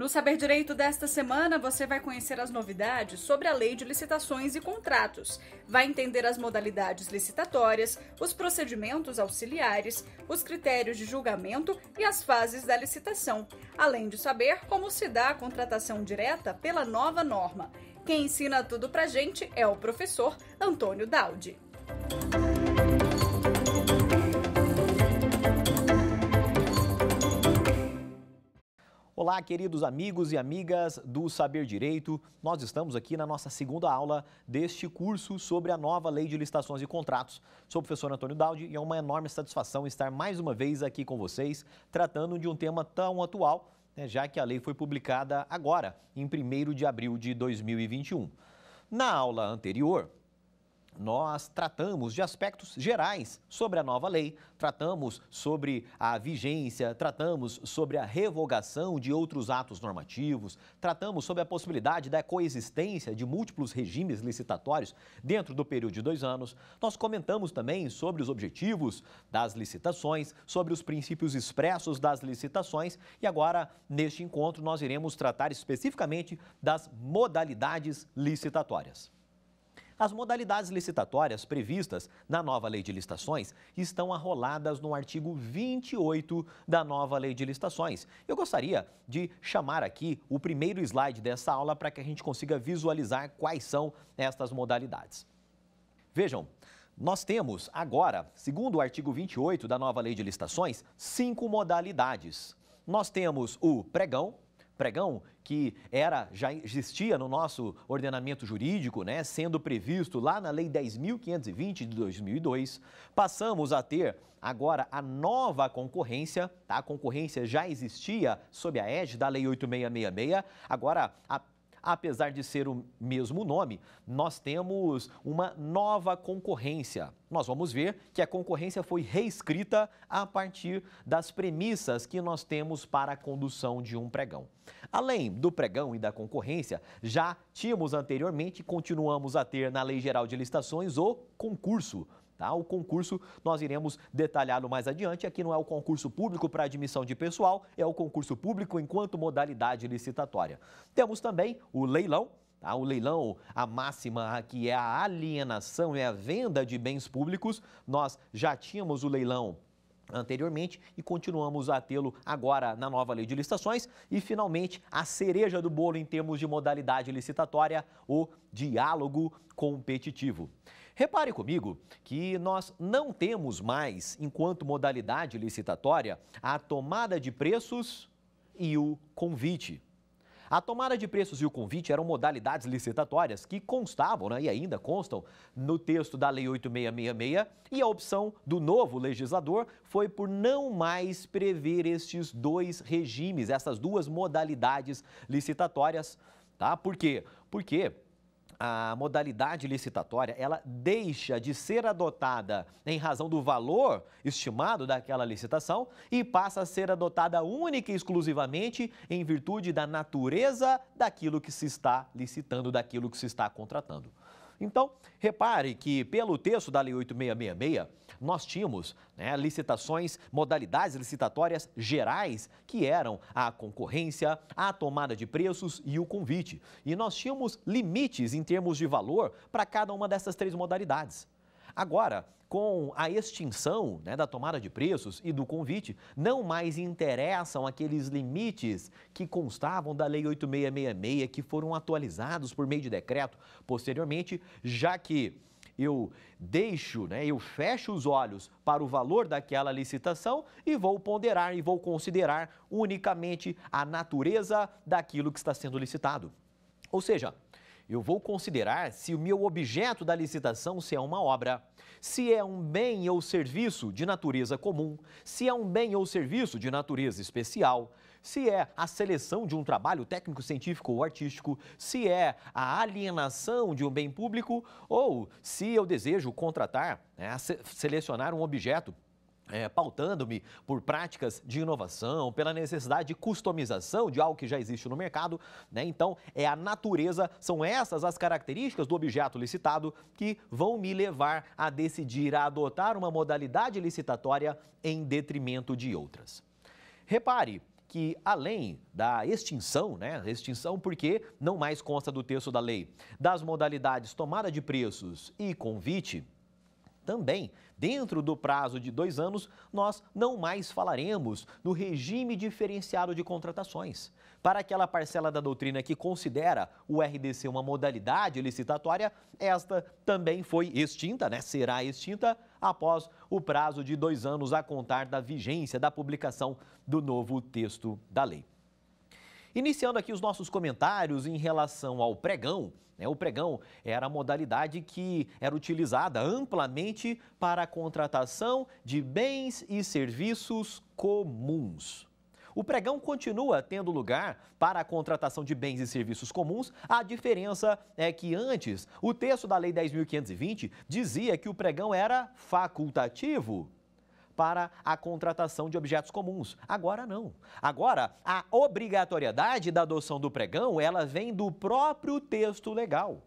No Saber Direito desta semana, você vai conhecer as novidades sobre a Lei de Licitações e Contratos. Vai entender as modalidades licitatórias, os procedimentos auxiliares, os critérios de julgamento e as fases da licitação, além de saber como se dá a contratação direta pela nova norma. Quem ensina tudo pra gente é o professor Antônio Daudi. Olá, queridos amigos e amigas do Saber Direito. Nós estamos aqui na nossa segunda aula deste curso sobre a nova Lei de Licitações e Contratos. Sou o professor Antônio Daudi e é uma enorme satisfação estar mais uma vez aqui com vocês, tratando de um tema tão atual, já que a lei foi publicada agora, em 1º de abril de 2021. Na aula anterior, nós tratamos de aspectos gerais sobre a nova lei, tratamos sobre a vigência, tratamos sobre a revogação de outros atos normativos, tratamos sobre a possibilidade da coexistência de múltiplos regimes licitatórios dentro do período de 2 anos. Nós comentamos também sobre os objetivos das licitações, sobre os princípios expressos das licitações e agora, neste encontro, nós iremos tratar especificamente das modalidades licitatórias. As modalidades licitatórias previstas na nova Lei de Licitações estão arroladas no artigo 28 da nova Lei de Licitações. Eu gostaria de chamar aqui o primeiro slide dessa aula para que a gente consiga visualizar quais são estas modalidades. Vejam, nós temos agora, segundo o artigo 28 da nova Lei de Licitações, 5 modalidades. Nós temos o pregão que já existia no nosso ordenamento jurídico, sendo previsto lá na Lei 10.520 de 2002. Passamos a ter agora a nova concorrência, tá? A concorrência já existia sob a égide da Lei 8.666, agora apesar de ser o mesmo nome, nós temos uma nova concorrência. Nós vamos ver que a concorrência foi reescrita a partir das premissas que nós temos para a condução de um pregão. Além do pregão e da concorrência, já tínhamos anteriormente e continuamos a ter na Lei Geral de Licitações o concurso. Tá? O concurso nós iremos detalhá-lo mais adiante. Aqui não é o concurso público para admissão de pessoal, é o concurso público enquanto modalidade licitatória. Temos também o leilão. O leilão, a máxima que é a alienação, é a venda de bens públicos. Nós já tínhamos o leilão anteriormente e continuamos a tê-lo agora na nova Lei de Licitações. E, finalmente, a cereja do bolo em termos de modalidade licitatória, o diálogo competitivo. Repare comigo que nós não temos mais, enquanto modalidade licitatória, a tomada de preços e o convite. A tomada de preços e o convite eram modalidades licitatórias que constavam, e ainda constam, no texto da Lei 8.666, e a opção do novo legislador foi por não mais prever estes 2 regimes, essas 2 modalidades licitatórias. Tá? Por quê? Porque a modalidade licitatória, ela deixa de ser adotada em razão do valor estimado daquela licitação e passa a ser adotada única e exclusivamente em virtude da natureza daquilo que se está licitando, daquilo que se está contratando. Então, repare que pelo texto da Lei 8.666, nós tínhamos licitações, modalidades licitatórias gerais, que eram a concorrência, a tomada de preços e o convite. E nós tínhamos limites em termos de valor para cada uma dessas 3 modalidades. Agora, com a extinção da tomada de preços e do convite, não mais interessam aqueles limites que constavam da Lei 8.666, que foram atualizados por meio de decreto posteriormente, já que eu fecho os olhos para o valor daquela licitação e vou ponderar e vou considerar unicamente a natureza daquilo que está sendo licitado. Ou seja, eu vou considerar se o meu objeto da licitação se é uma obra, se é um bem ou serviço de natureza comum, se é um bem ou serviço de natureza especial, se é a seleção de um trabalho técnico-científico ou artístico, se é a alienação de um bem público ou se eu desejo contratar, selecionar um objeto pautando-me por práticas de inovação, pela necessidade de customização de algo que já existe no mercado, Então, é a natureza, são essas as características do objeto licitado que vão me levar a decidir a adotar uma modalidade licitatória em detrimento de outras. Repare que, além da extinção, extinção porque não mais consta do texto da lei, das modalidades tomada de preços e convite, também, dentro do prazo de 2 anos, nós não mais falaremos no regime diferenciado de contratações. Para aquela parcela da doutrina que considera o RDC uma modalidade licitatória, esta também foi extinta, será extinta após o prazo de 2 anos a contar da vigência da publicação do novo texto da lei. Iniciando aqui os nossos comentários em relação ao pregão. O pregão era a modalidade que era utilizada amplamente para a contratação de bens e serviços comuns. O pregão continua tendo lugar para a contratação de bens e serviços comuns. A diferença é que antes, o texto da Lei 10.520 dizia que o pregão era facultativo para a contratação de objetos comuns. Agora não. Agora, a obrigatoriedade da adoção do pregão, ela vem do próprio texto legal.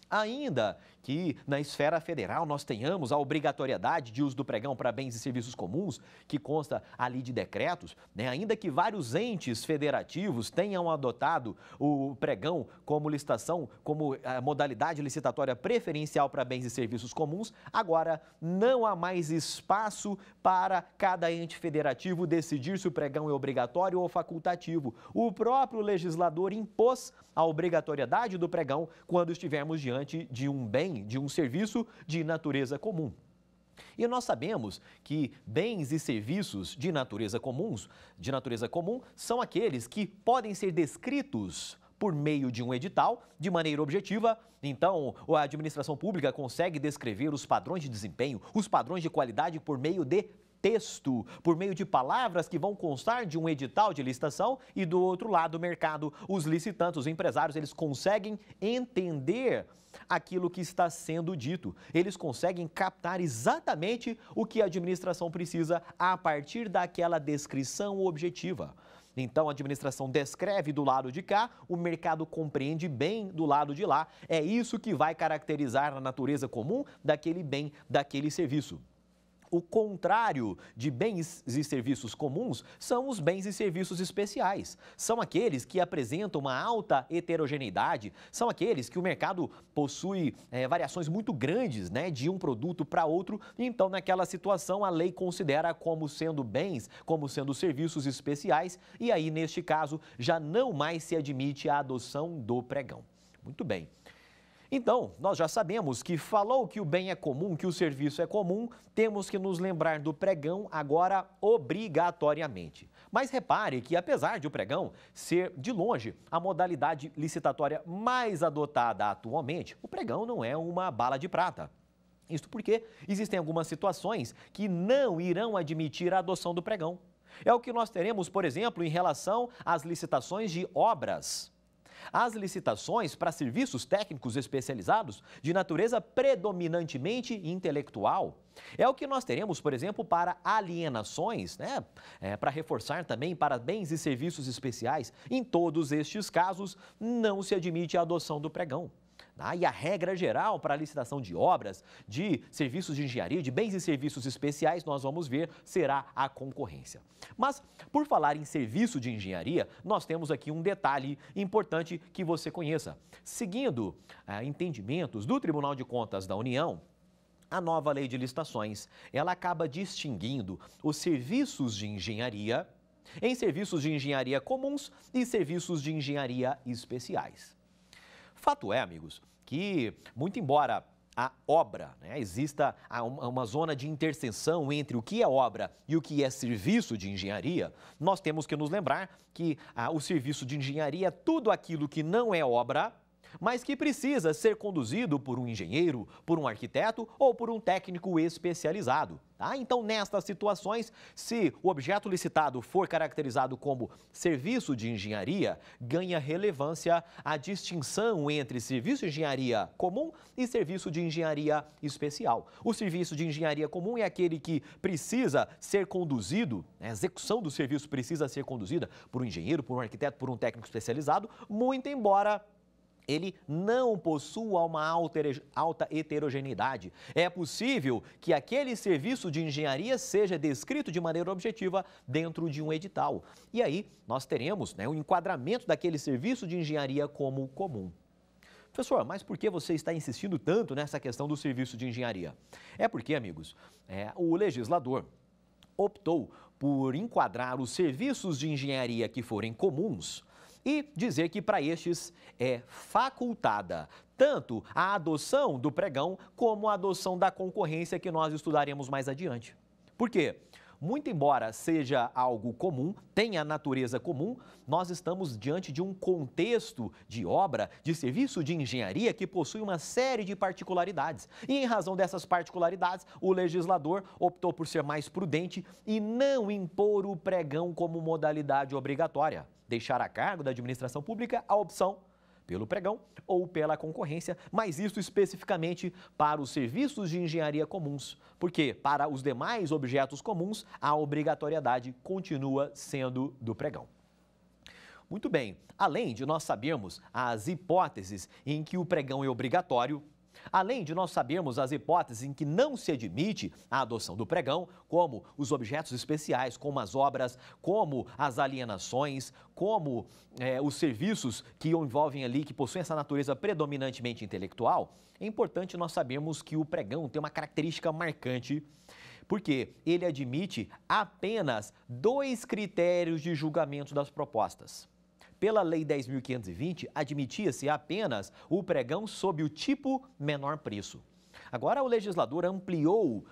Ainda que na esfera federal nós tenhamos a obrigatoriedade de uso do pregão para bens e serviços comuns, que consta ali de decretos, ainda que vários entes federativos tenham adotado o pregão como licitação, como modalidade licitatória preferencial para bens e serviços comuns, agora não há mais espaço para cada ente federativo decidir se o pregão é obrigatório ou facultativo. O próprio legislador impôs a obrigatoriedade do pregão quando estivermos diante de um bem, de um serviço de natureza comum. E nós sabemos que bens e serviços de natureza comum são aqueles que podem ser descritos por meio de um edital, de maneira objetiva. Então, a administração pública consegue descrever os padrões de desempenho, os padrões de qualidade por meio de texto, por meio de palavras que vão constar de um edital de licitação, e do outro lado do mercado, os licitantes, os empresários, eles conseguem entender aquilo que está sendo dito. Eles conseguem captar exatamente o que a administração precisa a partir daquela descrição objetiva. Então, a administração descreve do lado de cá, o mercado compreende bem do lado de lá. É isso que vai caracterizar a natureza comum daquele bem, daquele serviço. O contrário de bens e serviços comuns são os bens e serviços especiais. São aqueles que apresentam uma alta heterogeneidade, são aqueles que o mercado possui variações muito grandes, de um produto para outro. Então, naquela situação, a lei considera como sendo bens, como sendo serviços especiais, e aí, neste caso, já não mais se admite a adoção do pregão. Muito bem. Então, nós já sabemos que falou que o bem é comum, que o serviço é comum, temos que nos lembrar do pregão agora obrigatoriamente. Mas repare que, apesar de o pregão ser, de longe, a modalidade licitatória mais adotada atualmente, o pregão não é uma bala de prata. Isto porque existem algumas situações que não irão admitir a adoção do pregão. É o que nós teremos, por exemplo, em relação às licitações de obras. As licitações para serviços técnicos especializados de natureza predominantemente intelectual. É o que nós teremos, por exemplo, para alienações, para reforçar também para bens e serviços especiais. Em todos estes casos, não se admite a adoção do pregão. E a regra geral para a licitação de obras, de serviços de engenharia, de bens e serviços especiais, nós vamos ver, será a concorrência. Mas, por falar em serviço de engenharia, nós temos aqui um detalhe importante que você conheça. Seguindo entendimentos do Tribunal de Contas da União, a nova lei de licitações, ela acaba distinguindo os serviços de engenharia em serviços de engenharia comuns e serviços de engenharia especiais. Fato é, amigos, que, muito embora a obra, exista uma zona de interseção entre o que é obra e o que é serviço de engenharia, nós temos que nos lembrar que o serviço de engenharia é tudo aquilo que não é obra, mas que precisa ser conduzido por um engenheiro, por um arquiteto ou por um técnico especializado. Então, nestas situações, se o objeto licitado for caracterizado como serviço de engenharia, ganha relevância a distinção entre serviço de engenharia comum e serviço de engenharia especial. O serviço de engenharia comum é aquele que precisa ser conduzido, a execução do serviço precisa ser conduzida por um engenheiro, por um arquiteto, por um técnico especializado, muito embora ele não possua uma alta heterogeneidade. É possível que aquele serviço de engenharia seja descrito de maneira objetiva dentro de um edital. E aí nós teremos, o enquadramento daquele serviço de engenharia como comum. Professor, mas por que você está insistindo tanto nessa questão do serviço de engenharia? É porque, amigos, o legislador optou por enquadrar os serviços de engenharia que forem comuns e dizer que para estes é facultada tanto a adoção do pregão como a adoção da concorrência que nós estudaremos mais adiante. Por quê? Muito embora seja algo comum, tenha natureza comum, nós estamos diante de um contexto de obra, de serviço de engenharia que possui uma série de particularidades. E em razão dessas particularidades, o legislador optou por ser mais prudente e não impor o pregão como modalidade obrigatória, deixar a cargo da administração pública a opção pelo pregão ou pela concorrência, mas isso especificamente para os serviços de engenharia comuns, porque para os demais objetos comuns a obrigatoriedade continua sendo do pregão. Muito bem, além de nós sabermos as hipóteses em que o pregão é obrigatório, além de nós sabermos as hipóteses em que não se admite a adoção do pregão, como os objetos especiais, como as obras, como as alienações, como os serviços que envolvem ali, que possuem essa natureza predominantemente intelectual, é importante nós sabermos que o pregão tem uma característica marcante, porque ele admite apenas 2 critérios de julgamento das propostas. Pela Lei 10.520, admitia-se apenas o pregão sob o tipo menor preço. Agora, o legislador ampliou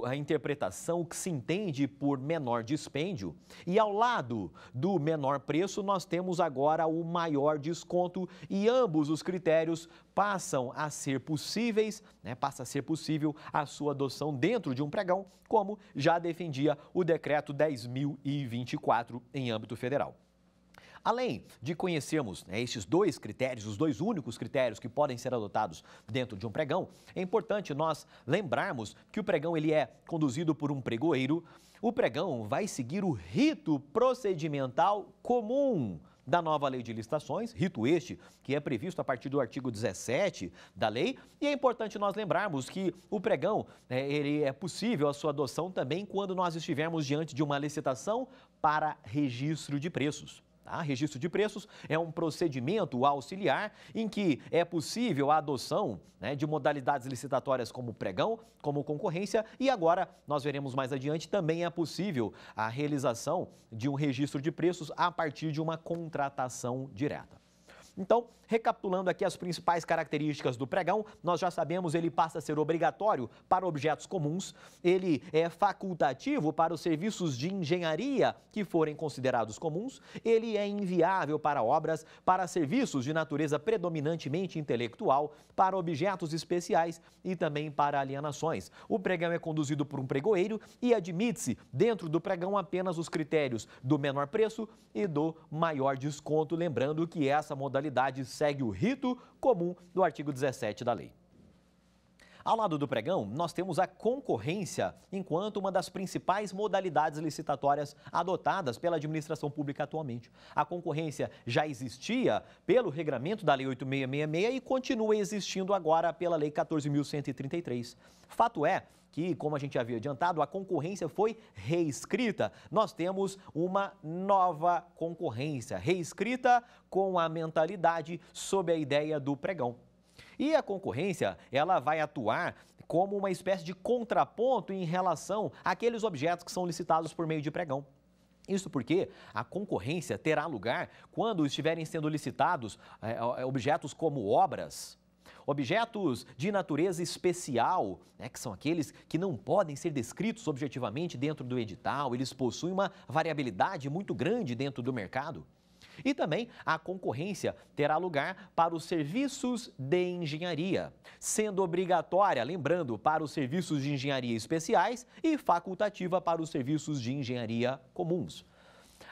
a interpretação que se entende por menor dispêndio e, ao lado do menor preço, nós temos agora o maior desconto e ambos os critérios passam a ser possíveis, passa a ser possível a sua adoção dentro de um pregão, como já defendia o Decreto 10.024 em âmbito federal. Além de conhecermos estes 2 critérios, os 2 únicos critérios que podem ser adotados dentro de um pregão, é importante nós lembrarmos que o pregão ele é conduzido por um pregoeiro. O pregão vai seguir o rito procedimental comum da nova lei de licitações, rito este que é previsto a partir do artigo 17 da lei, e é importante nós lembrarmos que o pregão ele é possível a sua adoção também quando nós estivermos diante de uma licitação para registro de preços. Registro de preços é um procedimento auxiliar em que é possível a adoção de modalidades licitatórias como pregão, como concorrência e agora, nós veremos mais adiante, também é possível a realização de um registro de preços a partir de uma contratação direta. Então, recapitulando aqui as principais características do pregão, nós já sabemos, ele passa a ser obrigatório para objetos comuns, ele é facultativo para os serviços de engenharia que forem considerados comuns, ele é inviável para obras, para serviços de natureza predominantemente intelectual, para objetos especiais e também para alienações. O pregão é conduzido por um pregoeiro e admite-se dentro do pregão apenas os critérios do menor preço e do maior desconto, lembrando que essa modalidade segue o rito comum do artigo 17 da lei. Ao lado do pregão, nós temos a concorrência, enquanto uma das principais modalidades licitatórias adotadas pela administração pública atualmente. A concorrência já existia pelo regramento da Lei 8.666 e continua existindo agora pela Lei 14.133. Fato é que, como a gente havia adiantado, a concorrência foi reescrita. Nós temos uma nova concorrência, reescrita com a mentalidade sob a ideia do pregão. E a concorrência, ela vai atuar como uma espécie de contraponto em relação àqueles objetos que são licitados por meio de pregão. Isso porque a concorrência terá lugar quando estiverem sendo licitados objetos como obras, objetos de natureza especial, que são aqueles que não podem ser descritos objetivamente dentro do edital, eles possuem uma variabilidade muito grande dentro do mercado. E também a concorrência terá lugar para os serviços de engenharia, sendo obrigatória, lembrando, para os serviços de engenharia especiais e facultativa para os serviços de engenharia comuns.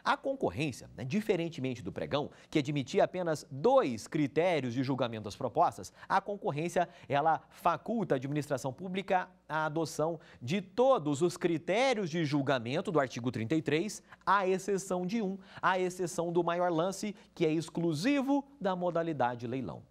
A concorrência, diferentemente do pregão, que admitia apenas 2 critérios de julgamento das propostas, a concorrência, ela faculta a administração pública a adoção de todos os critérios de julgamento do artigo 33, à exceção de um, à exceção do maior lance, que é exclusivo da modalidade leilão.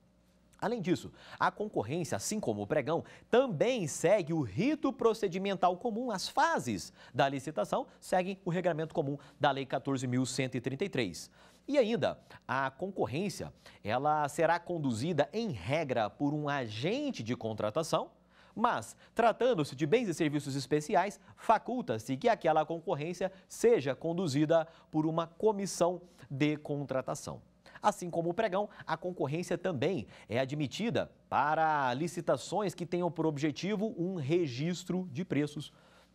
Além disso, a concorrência, assim como o pregão, também segue o rito procedimental comum. As fases da licitação seguem o regramento comum da Lei 14.133. E ainda, a concorrência, ela será conduzida em regra por um agente de contratação, mas, tratando-se de bens e serviços especiais, faculta-se que aquela concorrência seja conduzida por uma comissão de contratação. Assim como o pregão, a concorrência também é admitida para licitações que tenham por objetivo um registro de preços.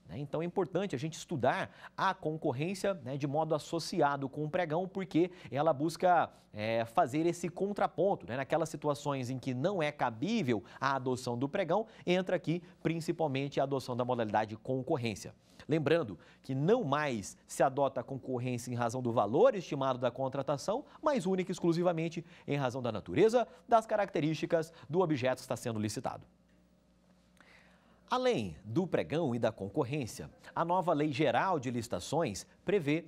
Então é importante a gente estudar a concorrência de modo associado com o pregão, porque ela busca fazer esse contraponto. Naquelas situações em que não é cabível a adoção do pregão, entra aqui principalmente a adoção da modalidade concorrência. Lembrando que não mais se adota a concorrência em razão do valor estimado da contratação, mas única e exclusivamente em razão da natureza, das características do objeto que está sendo licitado. Além do pregão e da concorrência, a nova Lei Geral de Licitações prevê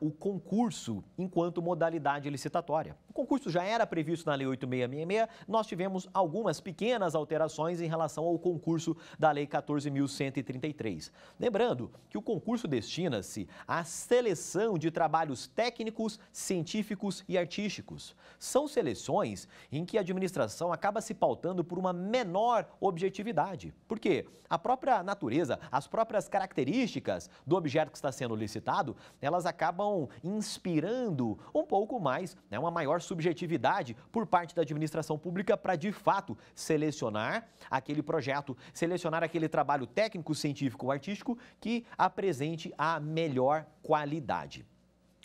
o concurso enquanto modalidade licitatória. O concurso já era previsto na Lei 8.666, nós tivemos algumas pequenas alterações em relação ao concurso da Lei 14.133. Lembrando que o concurso destina-se à seleção de trabalhos técnicos, científicos e artísticos. São seleções em que a administração acaba se pautando por uma menor objetividade. Por quê? A própria natureza, as próprias características do objeto que está sendo licitado, elas acabam inspirando um pouco mais, uma maior subjetividade por parte da administração pública para, de fato, selecionar aquele projeto, selecionar aquele trabalho técnico, científico ou artístico que apresente a melhor qualidade.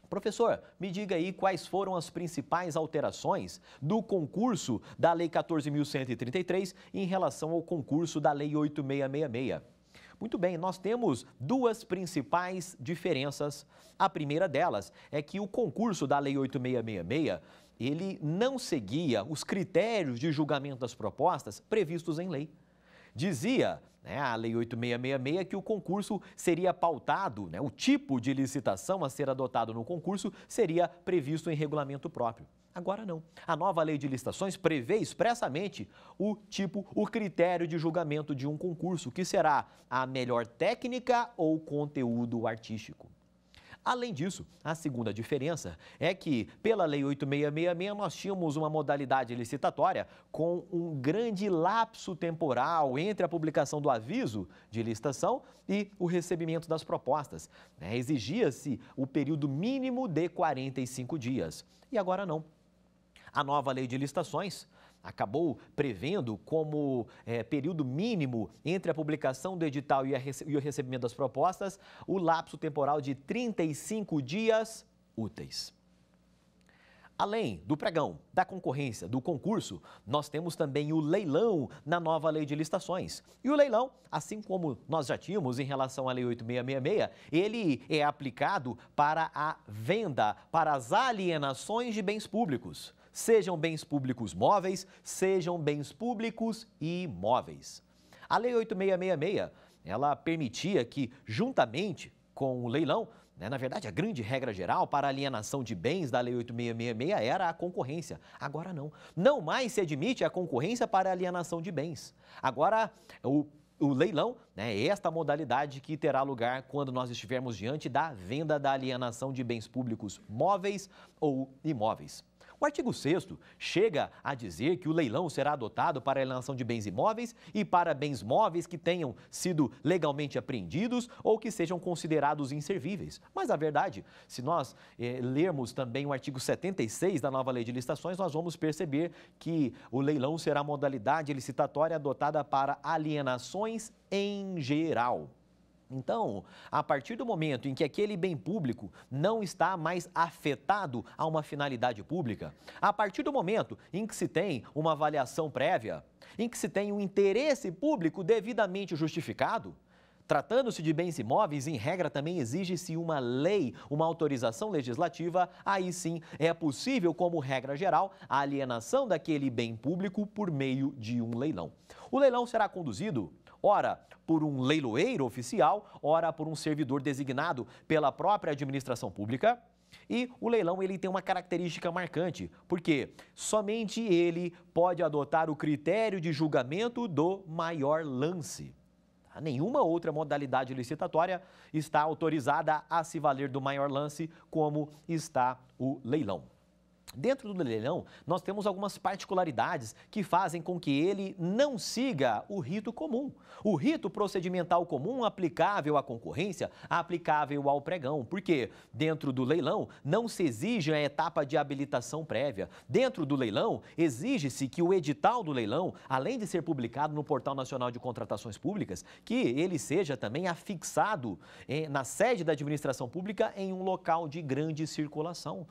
Professor, me diga aí quais foram as principais alterações do concurso da Lei 14.133 em relação ao concurso da Lei 8.666. Muito bem, nós temos duas principais diferenças. A primeira delas é que o concurso da Lei 8.666, ele não seguia os critérios de julgamento das propostas previstos em lei. Dizia a Lei 8.666 que o concurso seria pautado, o tipo de licitação a ser adotado no concurso seria previsto em regulamento próprio. Agora não. A nova Lei de Licitações prevê expressamente o critério de julgamento de um concurso, que será a melhor técnica ou conteúdo artístico. Além disso, a segunda diferença é que, pela Lei 8.666, nós tínhamos uma modalidade licitatória com um grande lapso temporal entre a publicação do aviso de licitação e o recebimento das propostas. Exigia-se o período mínimo de 45 dias. E agora não. A nova Lei de Licitações acabou prevendo como período mínimo entre a publicação do edital e o recebimento das propostas o lapso temporal de 35 dias úteis. Além do pregão, da concorrência, do concurso, nós temos também o leilão na nova Lei de Licitações. E o leilão, assim como nós já tínhamos em relação à Lei 8.666, ele é aplicado para a venda, para as alienações de bens públicos. Sejam bens públicos móveis, sejam bens públicos imóveis. A Lei 8.666, ela permitia que, juntamente com o leilão, na verdade, a grande regra geral para a alienação de bens da Lei 8.666 era a concorrência. Agora não. Não mais se admite a concorrência para a alienação de bens. Agora, o leilão é esta modalidade que terá lugar quando nós estivermos diante da venda da alienação de bens públicos móveis ou imóveis. O artigo 6º chega a dizer que o leilão será adotado para a alienação de bens imóveis e para bens móveis que tenham sido legalmente apreendidos ou que sejam considerados inservíveis. Mas, na verdade, se nós lermos também o artigo 76 da nova Lei de Licitações, nós vamos perceber que o leilão será a modalidade licitatória adotada para alienações em geral. Então, a partir do momento em que aquele bem público não está mais afetado a uma finalidade pública, a partir do momento em que se tem uma avaliação prévia, em que se tem um interesse público devidamente justificado, tratando-se de bens imóveis, em regra também exige-se uma lei, uma autorização legislativa, aí sim é possível, como regra geral, a alienação daquele bem público por meio de um leilão. O leilão será conduzido, ora, por um leiloeiro oficial, ora por um servidor designado pela própria administração pública. E o leilão ele tem uma característica marcante, porque somente ele pode adotar o critério de julgamento do maior lance. Nenhuma outra modalidade licitatória está autorizada a se valer do maior lance como está o leilão. Dentro do leilão, nós temos algumas particularidades que fazem com que ele não siga o rito comum. O rito procedimental comum aplicável à concorrência, aplicável ao pregão, porque dentro do leilão não se exige a etapa de habilitação prévia. Dentro do leilão, exige-se que o edital do leilão, além de ser publicado no Portal Nacional de Contratações Públicas, que ele seja também afixado na sede da administração pública em um local de grande circulação.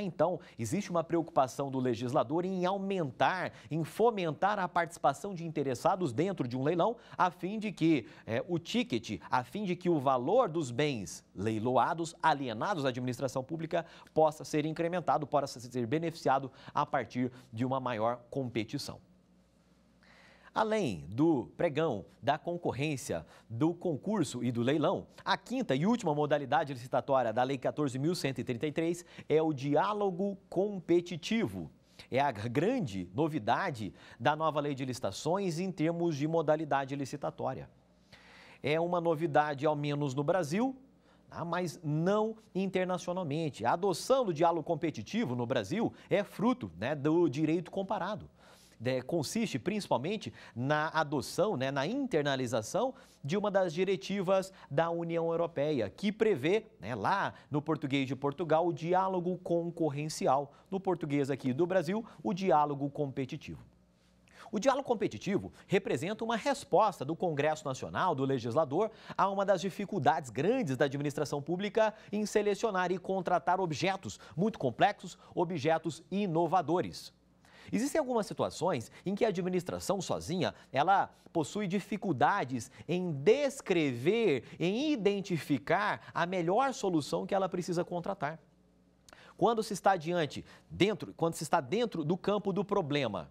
Então, existe uma preocupação do legislador em aumentar, em fomentar a participação de interessados dentro de um leilão, a fim de que o ticket, a fim de que o valor dos bens leiloados, alienados à administração pública, possa ser incrementado, possa ser beneficiado a partir de uma maior competição. Além do pregão, da concorrência, do concurso e do leilão, a quinta e última modalidade licitatória da Lei 14.133 é o diálogo competitivo. É a grande novidade da nova Lei de Licitações em termos de modalidade licitatória. É uma novidade, ao menos no Brasil, mas não internacionalmente. A adoção do diálogo competitivo no Brasil é fruto, do direito comparado. Consiste principalmente na adoção, na internalização de uma das diretivas da União Europeia, que prevê, lá no português de Portugal, o diálogo concorrencial. No português aqui do Brasil, o diálogo competitivo. O diálogo competitivo representa uma resposta do Congresso Nacional, do legislador, a uma das dificuldades grandes da administração pública em selecionar e contratar objetos muito complexos, objetos inovadores. Existem algumas situações em que a administração sozinha, ela possui dificuldades em descrever, em identificar a melhor solução que ela precisa contratar. Quando se está dentro do campo do problema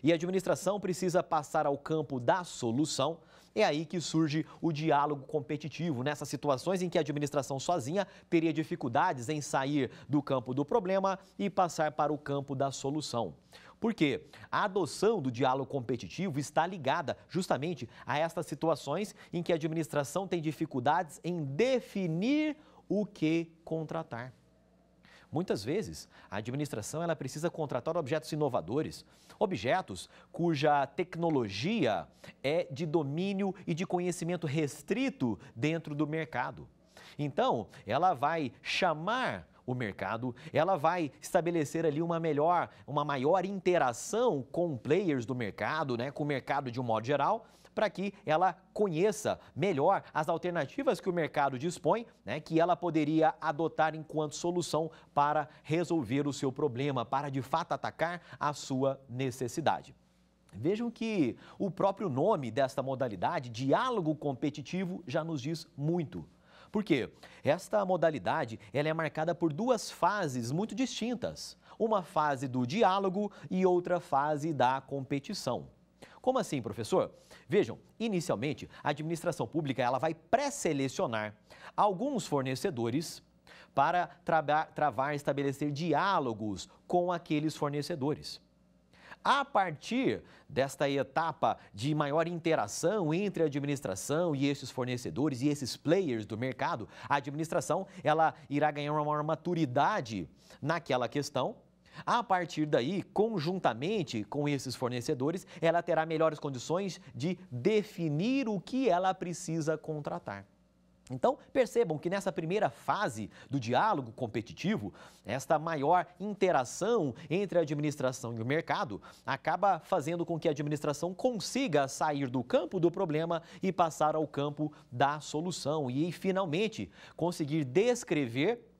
e a administração precisa passar ao campo da solução, é aí que surge o diálogo competitivo, nessas situações em que a administração sozinha teria dificuldades em sair do campo do problema e passar para o campo da solução. Porque a adoção do diálogo competitivo está ligada justamente a estas situações em que a administração tem dificuldades em definir o que contratar. Muitas vezes, a administração ela precisa contratar objetos inovadores, objetos cuja tecnologia é de domínio e de conhecimento restrito dentro do mercado. Então, ela vai chamar o mercado, ela vai estabelecer ali uma maior interação com players do mercado, com o mercado de um modo geral, para que ela conheça melhor as alternativas que o mercado dispõe, que ela poderia adotar enquanto solução para resolver o seu problema, para de fato atacar a sua necessidade. Vejam que o próprio nome desta modalidade, diálogo competitivo, já nos diz muito. Por quê? Esta modalidade ela é marcada por duas fases muito distintas. Uma fase do diálogo e outra fase da competição. Como assim, professor? Vejam, inicialmente, a administração pública ela vai pré-selecionar alguns fornecedores para travar e estabelecer diálogos com aqueles fornecedores. A partir desta etapa de maior interação entre a administração e esses fornecedores e esses players do mercado, a administração ela irá ganhar uma maior maturidade naquela questão. A partir daí, conjuntamente com esses fornecedores, ela terá melhores condições de definir o que ela precisa contratar. Então, percebam que nessa primeira fase do diálogo competitivo, esta maior interação entre a administração e o mercado acaba fazendo com que a administração consiga sair do campo do problema e passar ao campo da solução e, finalmente, conseguir descrever,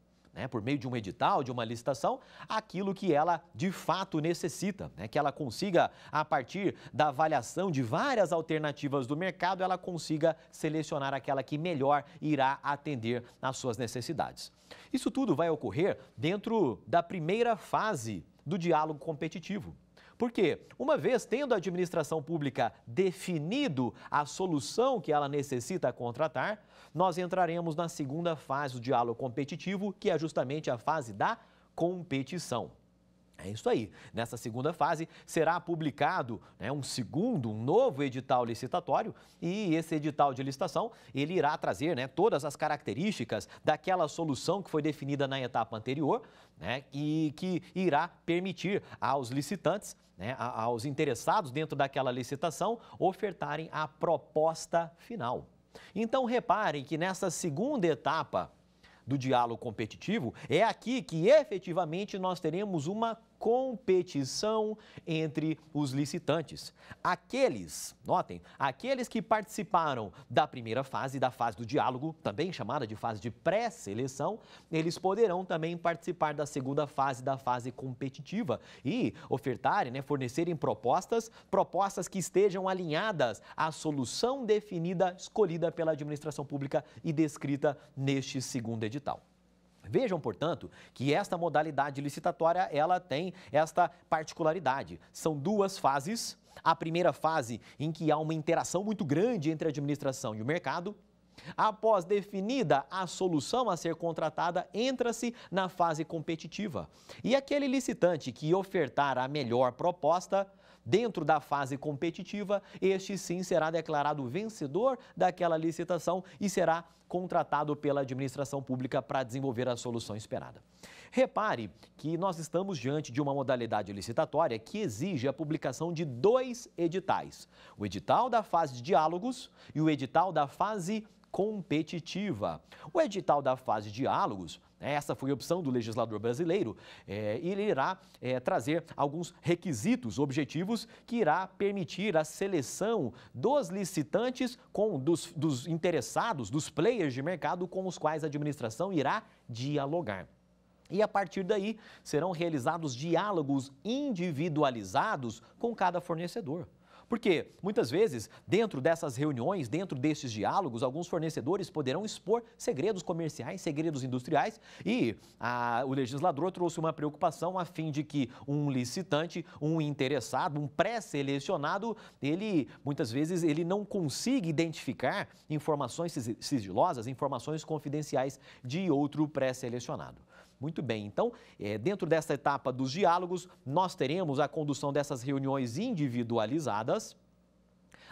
por meio de um edital, de uma licitação, aquilo que ela de fato necessita, que ela consiga, a partir da avaliação de várias alternativas do mercado, ela consiga selecionar aquela que melhor irá atender às suas necessidades. Isso tudo vai ocorrer dentro da primeira fase do diálogo competitivo. Porque, uma vez tendo a administração pública definido a solução que ela necessita contratar, nós entraremos na segunda fase do diálogo competitivo, que é justamente a fase da competição. É isso aí. Nessa segunda fase será publicado um novo edital licitatório, e esse edital de licitação ele irá trazer todas as características daquela solução que foi definida na etapa anterior, e que irá permitir aos licitantes, aos interessados dentro daquela licitação, ofertarem a proposta final. Então reparem que nessa segunda etapa do diálogo competitivo, é aqui que efetivamente nós teremos uma competição entre os licitantes. Notem, aqueles que participaram da primeira fase, da fase do diálogo, também chamada de fase de pré-seleção, eles poderão também participar da segunda fase, da fase competitiva, e ofertarem, fornecerem propostas que estejam alinhadas à solução definida, escolhida pela administração pública e descrita neste segundo edital. Vejam, portanto, que esta modalidade licitatória, ela tem esta particularidade. São duas fases. A primeira fase, em que há uma interação muito grande entre a administração e o mercado. Após definida a solução a ser contratada, entra-se na fase competitiva. E aquele licitante que ofertar a melhor proposta dentro da fase competitiva, este sim será declarado vencedor daquela licitação e será contratado pela administração pública para desenvolver a solução esperada. Repare que nós estamos diante de uma modalidade licitatória que exige a publicação de 2 editais: o edital da fase de diálogos e o edital da fase competitiva. O edital da fase de diálogos, essa foi a opção do legislador brasileiro, ele irá trazer alguns requisitos objetivos que irá permitir a seleção dos licitantes, dos interessados, dos players de mercado com os quais a administração irá dialogar. E a partir daí serão realizados diálogos individualizados com cada fornecedor. Porque, muitas vezes, dentro dessas reuniões, dentro desses diálogos, alguns fornecedores poderão expor segredos comerciais, segredos industriais, e o legislador trouxe uma preocupação a fim de que um licitante, um interessado, um pré-selecionado, muitas vezes, ele não consiga identificar informações sigilosas, informações confidenciais de outro pré-selecionado. Muito bem, então, dentro dessa etapa dos diálogos, nós teremos a condução dessas reuniões individualizadas.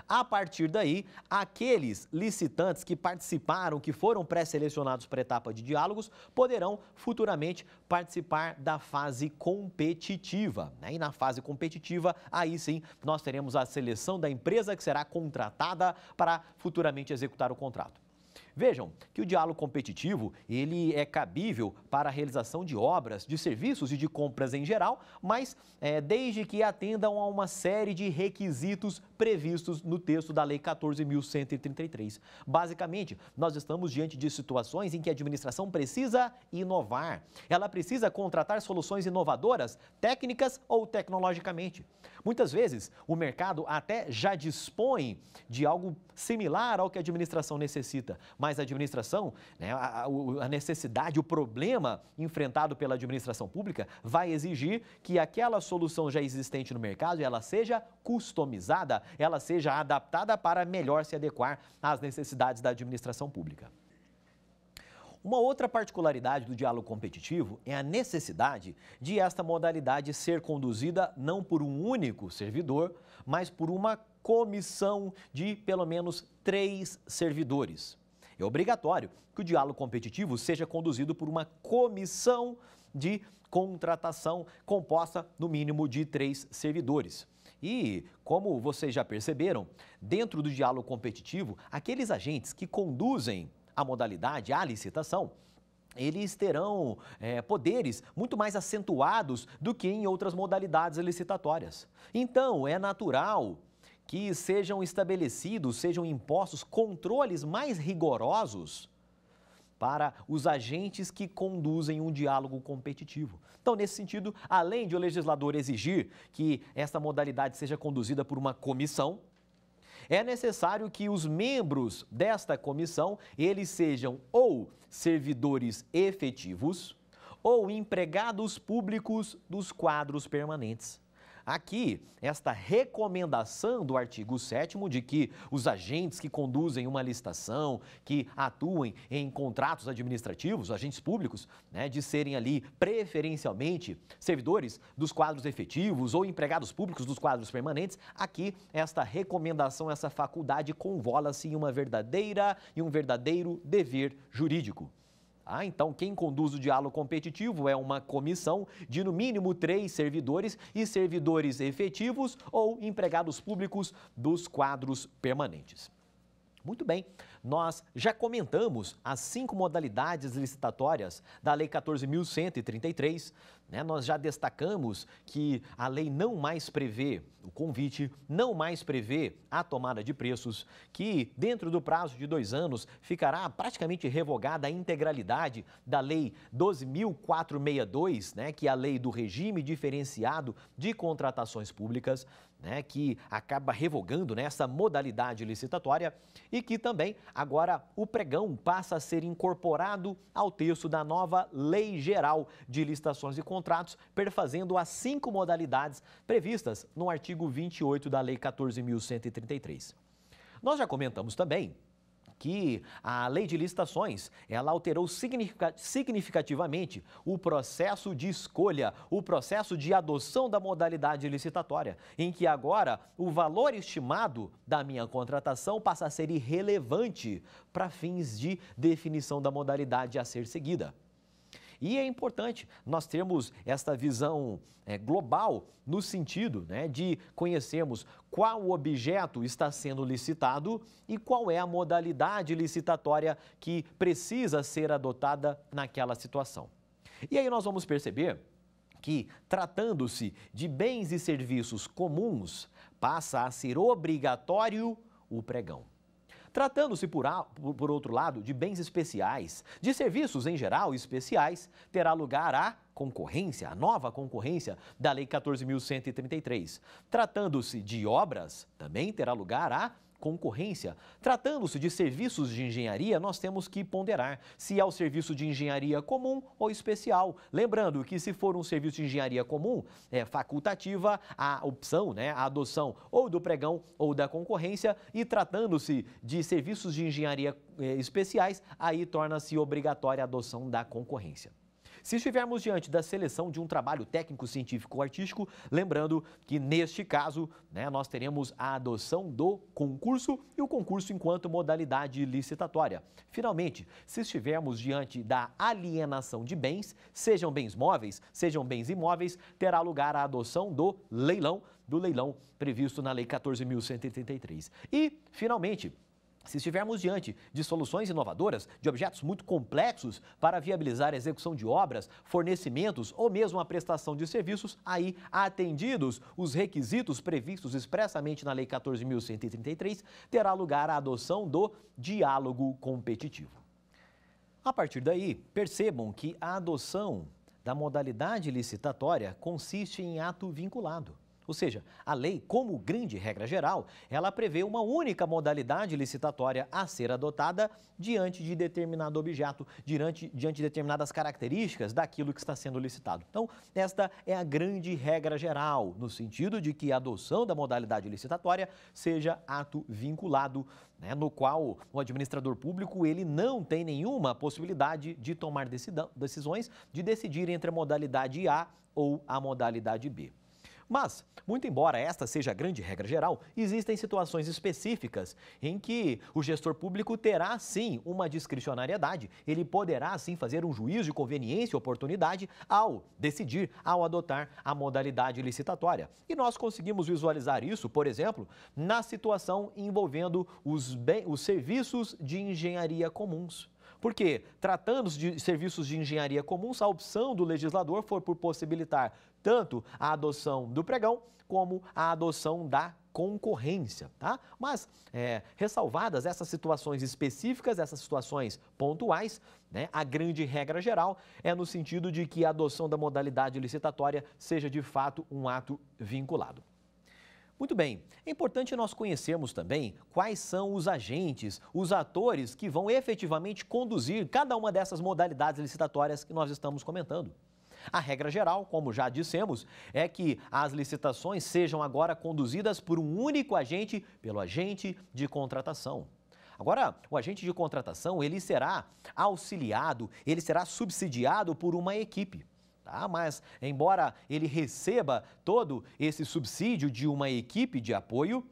A partir daí, aqueles licitantes que participaram, que foram pré-selecionados para a etapa de diálogos, poderão futuramente participar da fase competitiva. E na fase competitiva, aí sim, nós teremos a seleção da empresa que será contratada para futuramente executar o contrato. Vejam que o diálogo competitivo, ele é cabível para a realização de obras, de serviços e de compras em geral, mas desde que atendam a uma série de requisitos previstos no texto da Lei 14.133. Basicamente, nós estamos diante de situações em que a administração precisa inovar. Ela precisa contratar soluções inovadoras, técnicas ou tecnologicamente. Muitas vezes, o mercado até já dispõe de algo similar ao que a administração necessita, mas a administração, a necessidade, o problema enfrentado pela administração pública vai exigir que aquela solução já existente no mercado, ela seja customizada, ela seja adaptada para melhor se adequar às necessidades da administração pública. Uma outra particularidade do diálogo competitivo é a necessidade de esta modalidade ser conduzida não por um único servidor, mas por uma comissão de pelo menos 3 servidores. É obrigatório que o diálogo competitivo seja conduzido por uma comissão de contratação composta no mínimo de 3 servidores. E, como vocês já perceberam, dentro do diálogo competitivo, aqueles agentes que conduzem a modalidade, a licitação, eles terão poderes muito mais acentuados do que em outras modalidades licitatórias. Então, é natural que sejam estabelecidos, sejam impostos controles mais rigorosos para os agentes que conduzem um diálogo competitivo. Então, nesse sentido, além de o legislador exigir que esta modalidade seja conduzida por uma comissão, é necessário que os membros desta comissão, eles sejam ou servidores efetivos ou empregados públicos dos quadros permanentes. aqui esta recomendação do artigo 7º de que os agentes que conduzem uma licitação, que atuem em contratos administrativos, agentes públicos, né, de serem ali preferencialmente servidores dos quadros efetivos ou empregados públicos dos quadros permanentes, aqui esta recomendação, essa faculdade convola-se em um verdadeiro dever jurídico. Então, quem conduz o diálogo competitivo é uma comissão de, no mínimo, 3 servidores e servidores efetivos ou empregados públicos dos quadros permanentes. Muito bem, nós já comentamos as 5 modalidades licitatórias da Lei 14.133, né? Nós já destacamos que a lei não mais prevê o convite, não mais prevê a tomada de preços, que dentro do prazo de 2 anos ficará praticamente revogada a integralidade da Lei 12.462, né? Que é a lei do regime diferenciado de contratações públicas, né, que acaba revogando, né, essa modalidade licitatória e que também agora o pregão passa a ser incorporado ao texto da nova Lei Geral de Licitações e Contratos, perfazendo as 5 modalidades previstas no artigo 28 da Lei 14.133. Nós já comentamos também que a Lei de Licitações, ela alterou significativamente o processo de escolha, o processo de adoção da modalidade licitatória, em que agora o valor estimado da minha contratação passa a ser irrelevante para fins de definição da modalidade a ser seguida. E é importante nós termos esta visão global no sentido, né, de conhecermos qual objeto está sendo licitado e qual é a modalidade licitatória que precisa ser adotada naquela situação. E aí nós vamos perceber que, tratando-se de bens e serviços comuns, passa a ser obrigatório o pregão. Tratando-se, por outro lado, de bens especiais, de serviços em geral especiais, terá lugar a concorrência, a nova concorrência da Lei 14.133. Tratando-se de obras, também terá lugar a concorrência. Tratando-se de serviços de engenharia, nós temos que ponderar se é o serviço de engenharia comum ou especial. Lembrando que se for um serviço de engenharia comum, é facultativa a opção, né, a adoção ou do pregão ou da concorrência, e tratando-se de serviços de engenharia especiais, aí torna-se obrigatória a adoção da concorrência. Se estivermos diante da seleção de um trabalho técnico-científico ou artístico, lembrando que neste caso, né, nós teremos a adoção do concurso e o concurso enquanto modalidade licitatória. Finalmente, se estivermos diante da alienação de bens, sejam bens móveis, sejam bens imóveis, terá lugar a adoção do leilão previsto na Lei 14.133. E, finalmente, se estivermos diante de soluções inovadoras, de objetos muito complexos para viabilizar a execução de obras, fornecimentos ou mesmo a prestação de serviços, aí, atendidos os requisitos previstos expressamente na Lei 14.133, terá lugar a adoção do diálogo competitivo. A partir daí, percebam que a adoção da modalidade licitatória consiste em ato vinculado. Ou seja, a lei, como grande regra geral, ela prevê uma única modalidade licitatória a ser adotada diante de determinado objeto, diante de determinadas características daquilo que está sendo licitado. Então, esta é a grande regra geral, no sentido de que a adoção da modalidade licitatória seja ato vinculado, né, no qual o administrador público ele não tem nenhuma possibilidade de tomar decisões, de decidir entre a modalidade A ou a modalidade B. Mas, muito embora esta seja a grande regra geral, existem situações específicas em que o gestor público terá, sim, uma discricionariedade. Ele poderá, sim, fazer um juízo de conveniência e oportunidade ao decidir, ao adotar a modalidade licitatória. E nós conseguimos visualizar isso, por exemplo, na situação envolvendo os serviços de engenharia comuns. Porque, tratando-se de serviços de engenharia comuns, a opção do legislador foi por possibilitar tanto a adoção do pregão como a adoção da concorrência, tá? Mas, ressalvadas essas situações específicas, essas situações pontuais, né, a grande regra geral é no sentido de que a adoção da modalidade licitatória seja de fato um ato vinculado. Muito bem, é importante nós conhecermos também quais são os agentes, os atores que vão efetivamente conduzir cada uma dessas modalidades licitatórias que nós estamos comentando. A regra geral, como já dissemos, é que as licitações sejam agora conduzidas por um único agente, pelo agente de contratação. Agora, o agente de contratação, ele será auxiliado, ele será subsidiado por uma equipe. Tá? Mas, embora ele receba todo esse subsídio de uma equipe de apoio,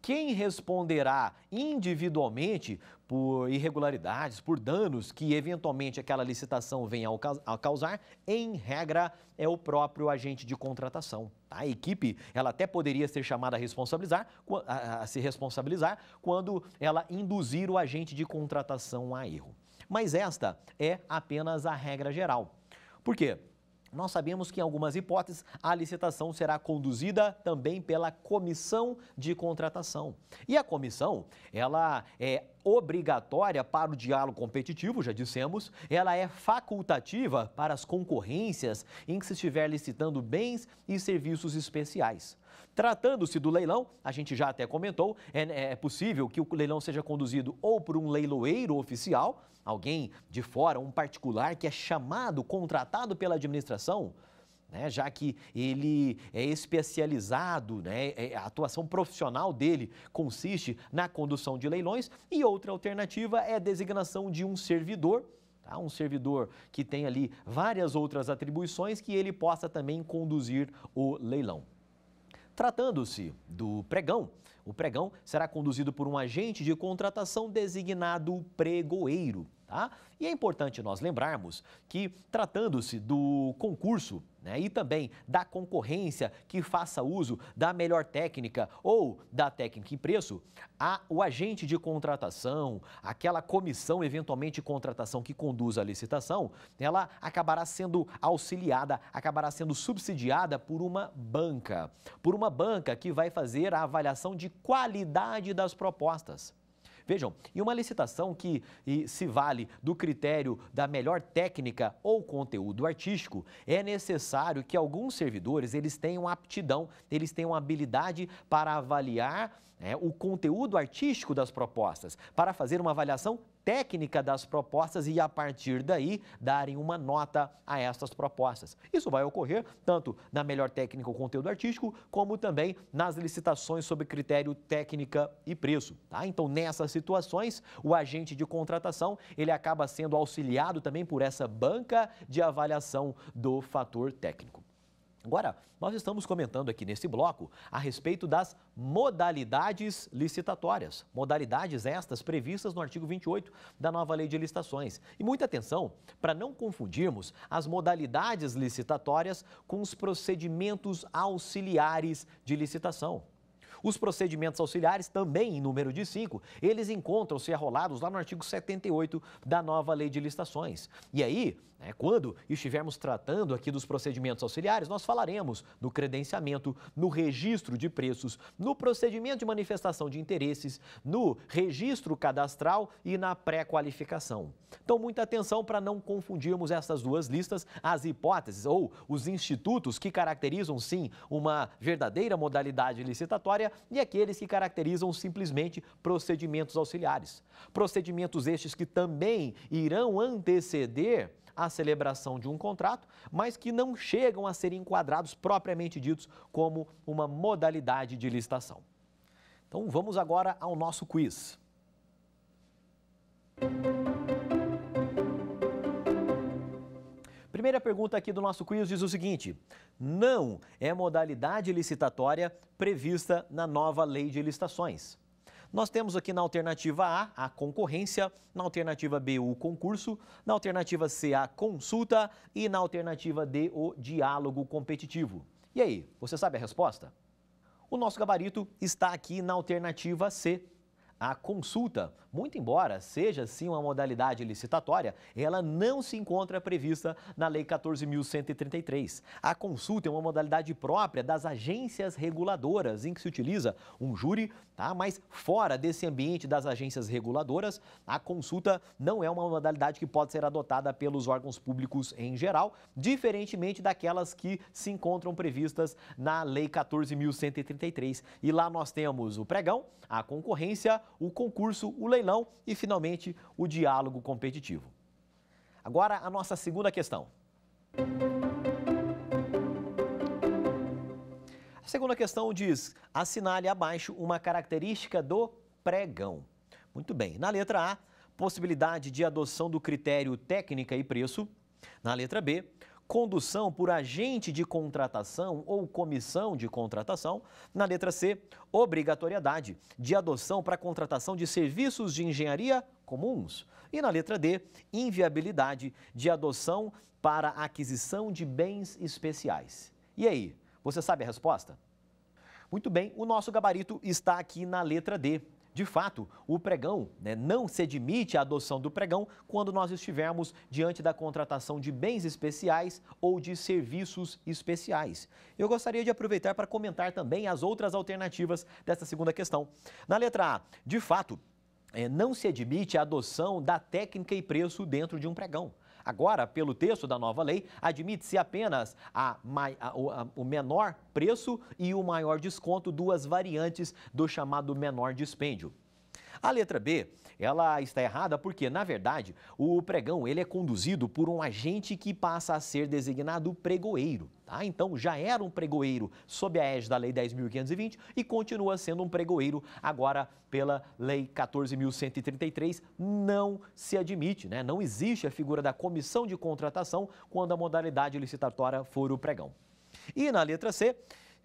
quem responderá individualmente por irregularidades, por danos que eventualmente aquela licitação venha a causar, em regra, é o próprio agente de contratação. A equipe, ela até poderia ser chamada a se responsabilizar quando ela induzir o agente de contratação a erro. Mas esta é apenas a regra geral. Por quê? Nós sabemos que em algumas hipóteses a licitação será conduzida também pela comissão de contratação. E a comissão, ela é obrigatória para o diálogo competitivo, já dissemos, ela é facultativa para as concorrências em que se estiver licitando bens e serviços especiais. Tratando-se do leilão, a gente já até comentou, é possível que o leilão seja conduzido ou por um leiloeiro oficial, alguém de fora, um particular que é chamado, contratado pela administração, né, já que ele é especializado, né, a atuação profissional dele consiste na condução de leilões, e outra alternativa é a designação de um servidor, tá, um servidor que tem ali várias outras atribuições que ele possa também conduzir o leilão. Tratando-se do pregão, o pregão será conduzido por um agente de contratação designado pregoeiro. Tá? E é importante nós lembrarmos que, tratando-se do concurso, né, e também da concorrência que faça uso da melhor técnica ou da técnica em preço, o agente de contratação, aquela comissão eventualmente de contratação que conduz a licitação, ela acabará sendo auxiliada, acabará sendo subsidiada por uma banca que vai fazer a avaliação de qualidade das propostas. Vejam, e uma licitação que se vale do critério da melhor técnica ou conteúdo artístico, é necessário que alguns servidores eles tenham aptidão, eles tenham habilidade para avaliar o conteúdo artístico das propostas, para fazer uma avaliação técnica das propostas e, a partir daí, darem uma nota a essas propostas. Isso vai ocorrer tanto na melhor técnica ou conteúdo artístico, como também nas licitações sob critério técnica e preço. Tá? Então, nessas situações, o agente de contratação ele acaba sendo auxiliado também por essa banca de avaliação do fator técnico. Agora, nós estamos comentando aqui nesse bloco a respeito das modalidades licitatórias. Modalidades estas previstas no artigo 28 da nova Lei de Licitações. E muita atenção para não confundirmos as modalidades licitatórias com os procedimentos auxiliares de licitação. Os procedimentos auxiliares, também em número de 5, eles encontram-se arrolados lá no artigo 78 da nova Lei de Licitações. E aí, quando estivermos tratando aqui dos procedimentos auxiliares, nós falaremos no credenciamento, no registro de preços, no procedimento de manifestação de interesses, no registro cadastral e na pré-qualificação. Então, muita atenção para não confundirmos essas duas listas, as hipóteses ou os institutos que caracterizam, sim, uma verdadeira modalidade licitatória e aqueles que caracterizam simplesmente procedimentos auxiliares. Procedimentos estes que também irão anteceder a celebração de um contrato, mas que não chegam a ser enquadrados propriamente ditos como uma modalidade de licitação. Então vamos agora ao nosso quiz. Primeira pergunta aqui do nosso quiz diz o seguinte: não é modalidade licitatória prevista na nova Lei de Licitações. Nós temos aqui na alternativa A, a concorrência, na alternativa B, o concurso, na alternativa C, a consulta e na alternativa D, o diálogo competitivo. E aí, você sabe a resposta? O nosso gabarito está aqui na alternativa C, a consulta. Muito embora seja sim uma modalidade licitatória, ela não se encontra prevista na Lei 14.133. A consulta é uma modalidade própria das agências reguladoras, em que se utiliza um júri, tá? Mas fora desse ambiente das agências reguladoras, a consulta não é uma modalidade que pode ser adotada pelos órgãos públicos em geral, diferentemente daquelas que se encontram previstas na Lei 14.133. E lá nós temos o pregão, a concorrência, o concurso, o leilão e, finalmente, o diálogo competitivo. Agora, a nossa segunda questão. A segunda questão diz: assinale abaixo uma característica do pregão. Muito bem. Na letra A, possibilidade de adoção do critério técnica e preço. Na letra B, condução por agente de contratação ou comissão de contratação. Na letra C, obrigatoriedade de adoção para contratação de serviços de engenharia comuns. E na letra D, inviabilidade de adoção para aquisição de bens especiais. E aí, você sabe a resposta? Muito bem, o nosso gabarito está aqui na letra D. De fato, o pregão, não se admite a adoção do pregão quando nós estivermos diante da contratação de bens especiais ou de serviços especiais. Eu gostaria de aproveitar para comentar também as outras alternativas dessa segunda questão. Na letra A, de fato, não se admite a adoção da técnica e preço dentro de um pregão. Agora, pelo texto da nova lei, admite-se apenas o menor preço e o maior desconto, duas variantes do chamado menor dispêndio. A letra B, ela está errada porque, na verdade, o pregão ele é conduzido por um agente que passa a ser designado pregoeiro. Tá? Então, já era um pregoeiro sob a égide da Lei 10.520 e continua sendo um pregoeiro agora pela Lei 14.133. Não se admite, não existe a figura da comissão de contratação quando a modalidade licitatória for o pregão. E na letra C,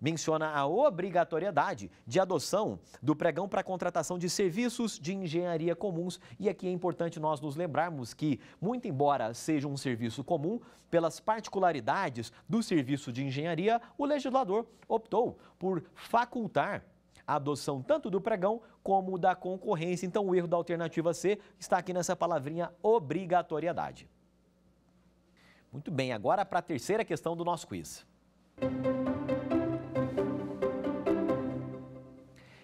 menciona a obrigatoriedade de adoção do pregão para a contratação de serviços de engenharia comuns. E aqui é importante nós nos lembrarmos que, muito embora seja um serviço comum, pelas particularidades do serviço de engenharia, o legislador optou por facultar a adoção tanto do pregão como da concorrência. Então, o erro da alternativa C está aqui nessa palavrinha obrigatoriedade. Muito bem, agora para a terceira questão do nosso quiz.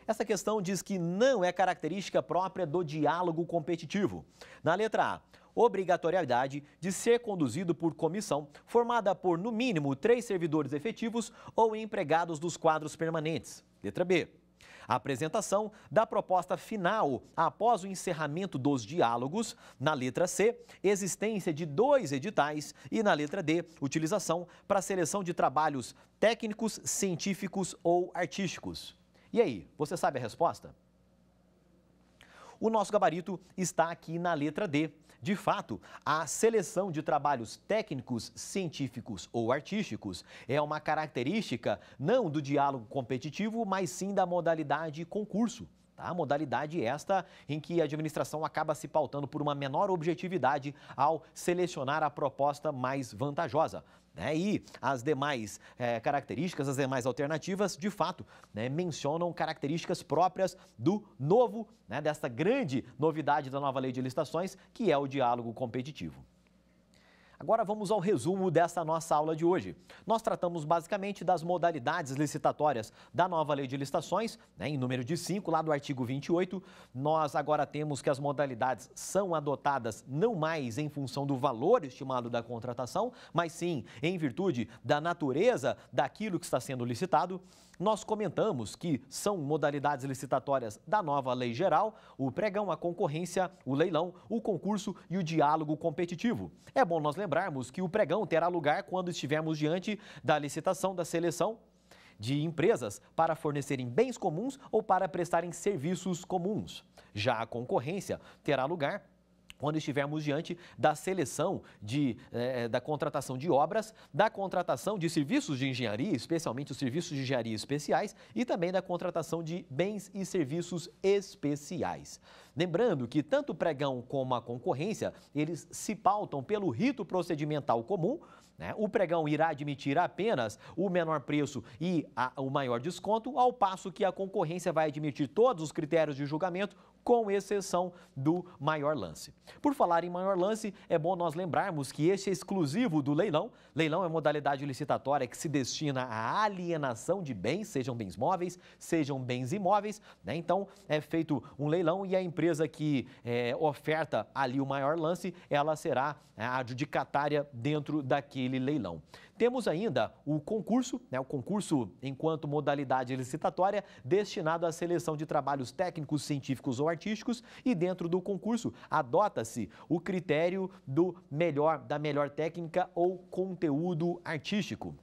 Essa questão diz que não é característica própria do diálogo competitivo. Na letra A, obrigatoriedade de ser conduzido por comissão, formada por, no mínimo, 3 servidores efetivos ou empregados dos quadros permanentes. Letra B, a apresentação da proposta final após o encerramento dos diálogos. Na letra C, existência de 2 editais. E na letra D, utilização para seleção de trabalhos técnicos, científicos ou artísticos. E aí, você sabe a resposta? O nosso gabarito está aqui na letra D. De fato, a seleção de trabalhos técnicos, científicos ou artísticos é uma característica não do diálogo competitivo, mas sim da modalidade concurso. A modalidade esta em que a administração acaba se pautando por uma menor objetividade ao selecionar a proposta mais vantajosa. E as demais características, as demais alternativas, de fato, mencionam características próprias do novo, desta grande novidade da nova lei de licitações, que é o diálogo competitivo. Agora vamos ao resumo dessa nossa aula de hoje. Nós tratamos basicamente das modalidades licitatórias da nova lei de licitações, em número de 5, lá do artigo 28. Nós agora temos que as modalidades são adotadas não mais em função do valor estimado da contratação, mas sim em virtude da natureza daquilo que está sendo licitado. Nós comentamos que são modalidades licitatórias da nova lei geral: o pregão, a concorrência, o leilão, o concurso e o diálogo competitivo. É bom nós lembrarmos que o pregão terá lugar quando estivermos diante da licitação, da seleção de empresas para fornecerem bens comuns ou para prestarem serviços comuns. Já a concorrência terá lugar quando estivermos diante da seleção da contratação de obras, da contratação de serviços de engenharia, especialmente os serviços de engenharia especiais, e também da contratação de bens e serviços especiais. Lembrando que tanto o pregão como a concorrência, eles se pautam pelo rito procedimental comum. O pregão irá admitir apenas o menor preço e o maior desconto, ao passo que a concorrência vai admitir todos os critérios de julgamento, com exceção do maior lance. Por falar em maior lance, é bom nós lembrarmos que este é exclusivo do leilão. Leilão é modalidade licitatória que se destina à alienação de bens, sejam bens móveis, sejam bens imóveis. Então, é feito um leilão e a empresa que oferta ali o maior lance, ela será a adjudicatária dentro daquele leilão. Temos ainda o concurso enquanto modalidade licitatória destinado à seleção de trabalhos técnicos, científicos ou artísticos, e dentro do concurso adota-se o critério da melhor técnica ou conteúdo artístico.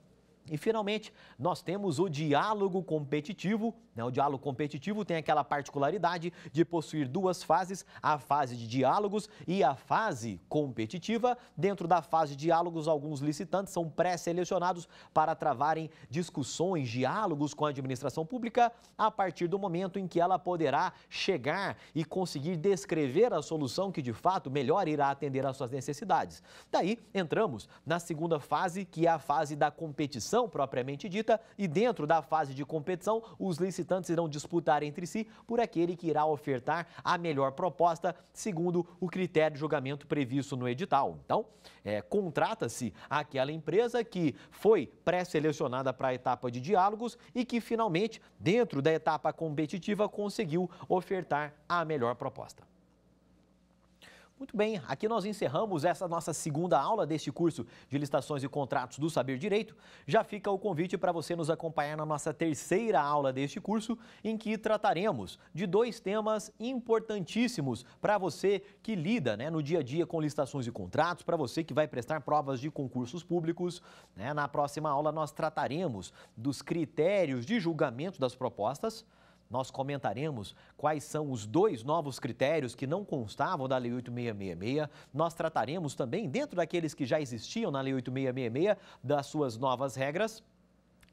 E, finalmente, nós temos o diálogo competitivo. O diálogo competitivo tem aquela particularidade de possuir duas fases, a fase de diálogos e a fase competitiva. Dentro da fase de diálogos, alguns licitantes são pré-selecionados para travarem discussões, diálogos com a administração pública a partir do momento em que ela poderá chegar e conseguir descrever a solução que, de fato, melhor irá atender às suas necessidades. Daí, entramos na segunda fase, que é a fase da competição propriamente dita, e dentro da fase de competição, os licitantes irão disputar entre si por aquele que irá ofertar a melhor proposta, segundo o critério de julgamento previsto no edital. Então, contrata-se aquela empresa que foi pré-selecionada para a etapa de diálogos e que, finalmente, dentro da etapa competitiva, conseguiu ofertar a melhor proposta. Muito bem, aqui nós encerramos essa nossa segunda aula deste curso de licitações e contratos do Saber Direito. Já fica o convite para você nos acompanhar na nossa terceira aula deste curso, em que trataremos de dois temas importantíssimos para você que lida no dia a dia com licitações e contratos, para você que vai prestar provas de concursos públicos. Na próxima aula nós trataremos dos critérios de julgamento das propostas. Nós comentaremos quais são os dois novos critérios que não constavam da Lei 8666. Nós trataremos também, dentro daqueles que já existiam na Lei 8666, das suas novas regras.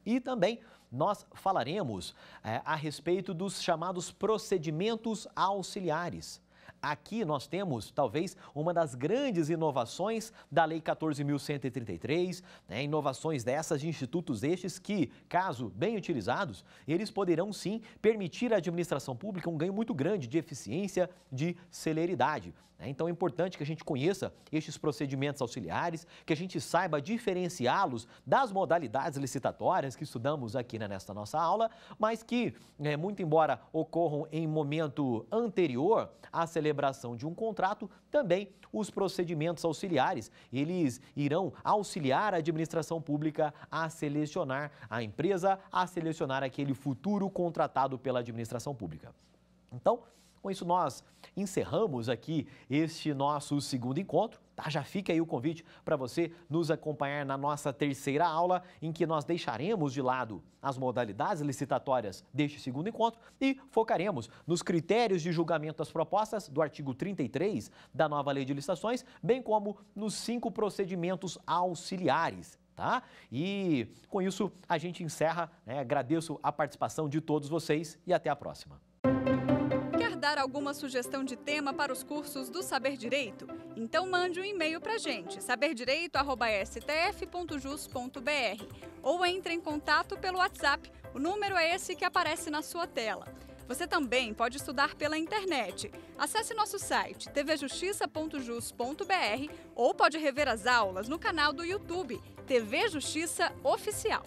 E também nós falaremos a respeito dos chamados procedimentos auxiliares. Aqui nós temos, talvez, uma das grandes inovações da Lei 14.133, inovações dessas de institutos estes que, caso bem utilizados, eles poderão sim permitir à administração pública um ganho muito grande de eficiência, de celeridade. Então é importante que a gente conheça estes procedimentos auxiliares, que a gente saiba diferenciá-los das modalidades licitatórias que estudamos aqui nesta nossa aula, mas que, muito embora ocorram em momento anterior à celebração de um contrato, também os procedimentos auxiliares, eles irão auxiliar a administração pública a selecionar a empresa, a selecionar aquele futuro contratado pela administração pública. Então, com isso, nós encerramos aqui este nosso segundo encontro. Já fica aí o convite para você nos acompanhar na nossa terceira aula, em que nós deixaremos de lado as modalidades licitatórias deste segundo encontro e focaremos nos critérios de julgamento das propostas do artigo 33 da nova Lei de Licitações, bem como nos 5 procedimentos auxiliares. E com isso a gente encerra. Agradeço a participação de todos vocês e até a próxima. Dar alguma sugestão de tema para os cursos do Saber Direito? Então mande um e-mail para a gente, saberdireito@stf.jus.br, ou entre em contato pelo WhatsApp, o número é esse que aparece na sua tela. Você também pode estudar pela internet. Acesse nosso site tvjustiça.jus.br ou pode rever as aulas no canal do YouTube TV Justiça Oficial.